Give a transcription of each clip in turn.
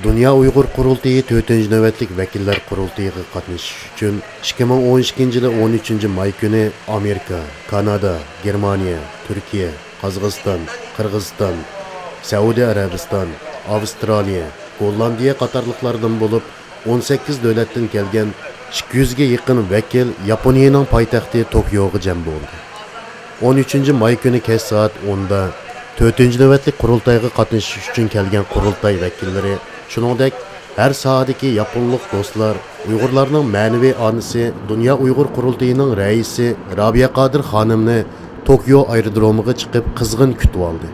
Dünya Uyghur Qurultayı 4-nji nöwetlik vekiller qurultayiga qatnaşyş üçin 2012 ýyly 13 may güni Amerika, Kanada, Germaniya, Türkiye, Qazaqstan, Qırgızstan, Saudiya Arabistan, Avstraliya, Gollandiya qatarlıklardan bolup 18 döwletden kelgen 200 ge ýakyn vekil Yaponiýanyň paýtagty Tokyoga jam boldy. 13 may günü kech saat 10-da 4-nji nöwetlik qurultaýga qatnaşyş üçin kelgen qurultay vekilleri shuningdek her sahadagi yaponlik do'stlar Uyg'urlarning ma'naviy onasi Dünya Uyg'ur Qurultayining raisi Robiya Qodir xonimni Tokyo aerodromiga chiqib qizg'in kutib oldi.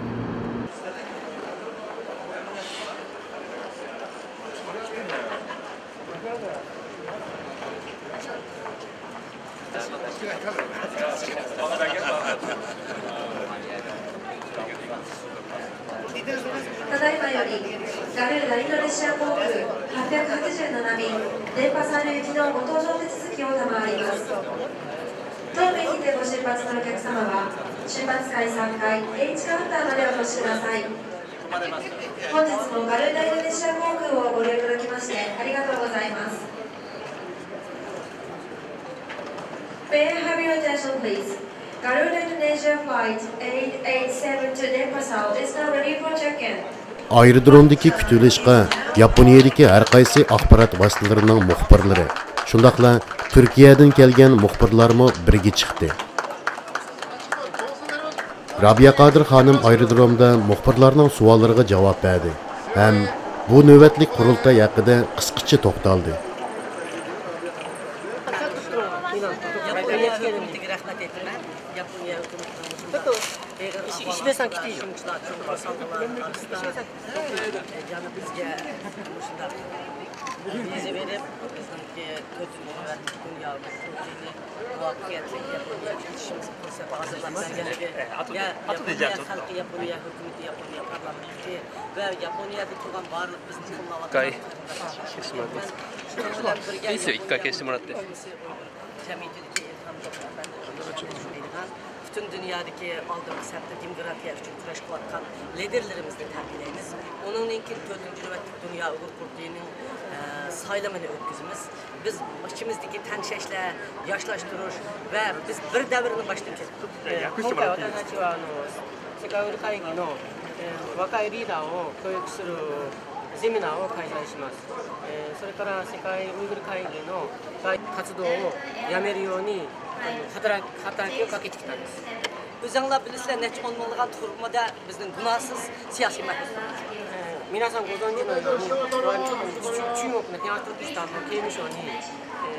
May I have your attention, please? Garuda Indonesia flight 887 to Denpasar is now ready for check-in. Aerodromdaki kütülüşqa Yaponiyadagi har qaysi axborot vositalarining muxbirlari, shundaqla Turkiyadan kelgan muxbirlarmi birga chiqdi. Robiya Qodir xonim aerodromda muxbirlarning savollariga javob berdi ham bu navbatlik qurultay haqida qisqacha to'xtaldi. İşmesen gidiyor. Yani bizge bize verip bizimki kötü dünya vakiyeti işimiz Yaponiya halkı Yaponiya hükümeti Yaponiya parlamenti ve Yaponiya'da tutan varlık bizim kullanılan İyisi ilk kez kestim Murat. Bütün dünyadaki aldığımız hepte demokrasiya için kuraş kılatkan liderlerimizni terbiyelerimiz. Onun için 4. nöbetlik Dünya Uyghur Qurultayının saylamını ötküzümüz. Biz başımızdaki tenşeşle yaşlaştırır ve biz bir devrini başlayıp kestik. 今回私たちは世界ウル会議の若いリーダーを教育するセミナーを開催します。それから世界ウイグル会議の活動をやめるように働きをかけてきたんです。 Özünler bilirler neçe olmalıgan turmada bizden günahsız siyasi mahkeme. 皆さんご存知のように、中国の東トルキスタンの刑務所に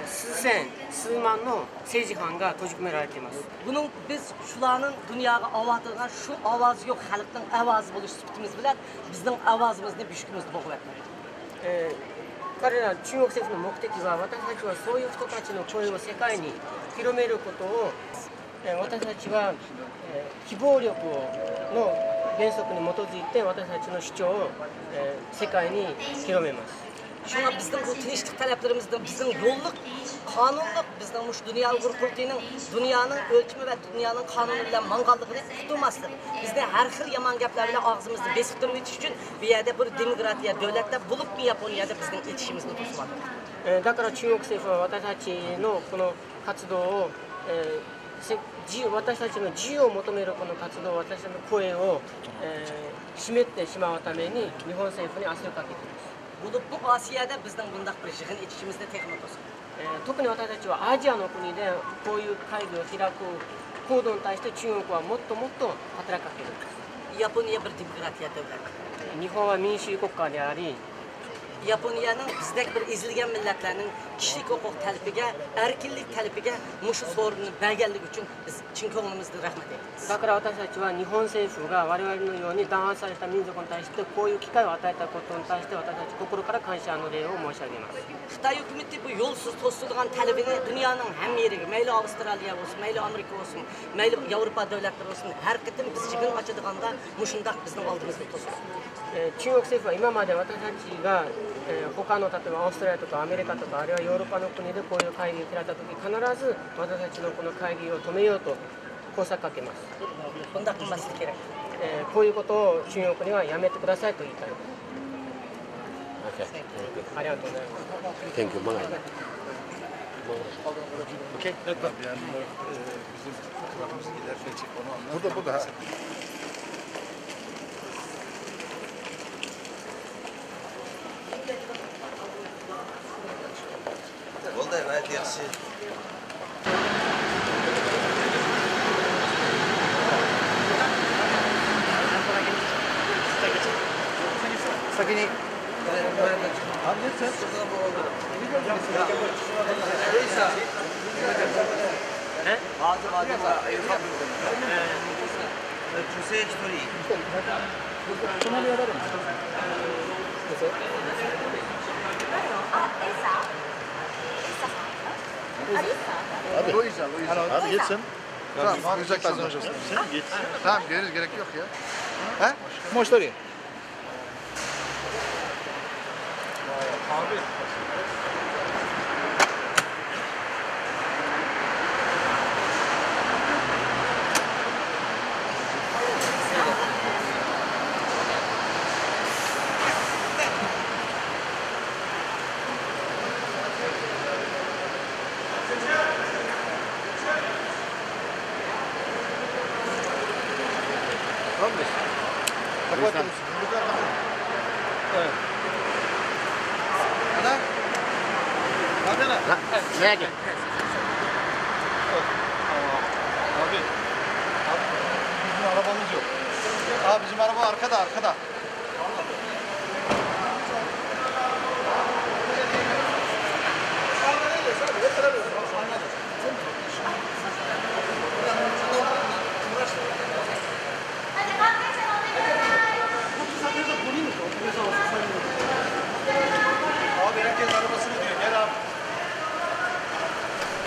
数千、数万の政治犯が閉じ込められています。 Bunun biz şularının dünyaya avatılan şu avazı yok, halkın avazı buluş sütümüz bilen bizden avazımızı büyükümüzü boğu etmek. 彼ら中国政府の目的は、私たちはそういう人たちの声を世界に広めることを、私たちは非暴力の原則に基づいて私たちの主張を世界に広めます。Şuna bizden bu tinçlik taleplerimizden, bizden yolluk, kanunluk, bizden bu Dünya Uygur Kurultayı'nın dünyanın ölçümü ve dünyanın kanunu ile mangallıqını tutulmasın. Bizde her xil yaman gaplar bilen ağzımızı besiktirmek için bir yerde bir demokratiya, devletler bulup mu Japonya'da bizden yetişimizni tutmadı. だから中国政府は私たちのこの活動を、私たちの自由を求めるこの活動、私たちの声を、締めてしまうために日本政府に圧力をかけています。Bulup bu Asya'da bizden bundaq bir jığın yetişimizde teknik olsun. 特に私たちはアジアの国でこういう会議を開く行動に対して中国はもっともっと働きかけるんです。 Japonya bir demokratiya devleti. 日本は民主主義国家であり、 Japonya'nın bizdek bir ezilgen milletlerinin kişilik hukuk talebiga, erkinlik talebiga muşu sorununu belgellik için biz çin ko'nglimizdan rahmat aytamiz. だから私たちは日本政府が我々のように弾圧された民族に対してこういう機会を与えたことに対して私たち心から感謝の礼を申し上げます。 Xitoy hukumati bu yo'lsiz to'silgan talabini dunyoning hamma yeriga, mayli Avstraliya bo'lsin, mayli Amerika bo'lsin, mayli Yevropa davlatlari bo'lsin, har qatim biz chigin ochadiganda mushundaq bizning oldimizda to'sildi. 中国政府は今まで私たちが他の例えばオーストラリアとかアメリカとかあるいはヨーロッパの国でこういう会議を開いたとき必ず私たちのこの会議を止めようと工作かけます。こういうことを中国にはやめてくださいと言いたい。ありがとうございます。Thank you. Okay. Yani bizim fotoğrafımızı giderken çek onu anlar. Burada. Oldu evet yaxşı. Sakini. Abi sen. Jose Story. Abi Luisa. Abi geçsin. Tamam, uzaklaşın. Sen geç. Tamam, gerek yok ya. He? Moştori. Abi. Ne gel? Abi bizim arabamız yok. Abi bizim araba arkada. Abi herkes arabasını diyor. Gel abi.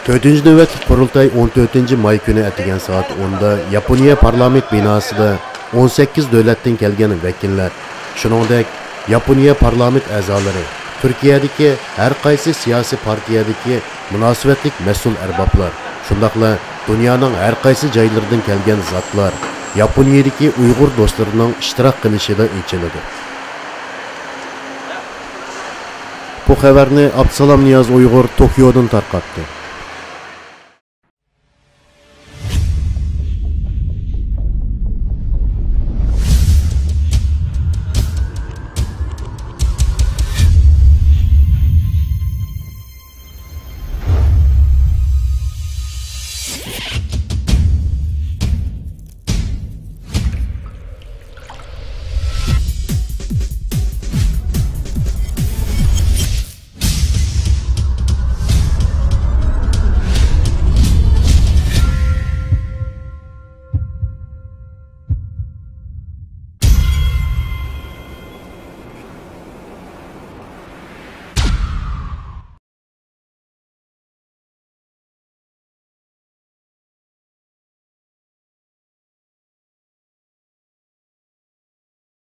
4. növbetlik qurultay 14 may kuni atigan soat 10da Yaponiya parlament binosida 18 davlatdan kelgan vakillar, shuningdek Yaponiya parlament a'zolari, Turkiyadagi har qaysi siyosiy partiyadagi munosabatlik mas'ul arboblar, shundaqla dunyoning har qaysi joylaridan kelgan zotlar Yaponiyadagi Uyg'ur do'stlarining ishtirok qilishida ochiladi. Bu xabarni Abdusalom Niyoz Uyg'ur Tokiodan tarqatdi.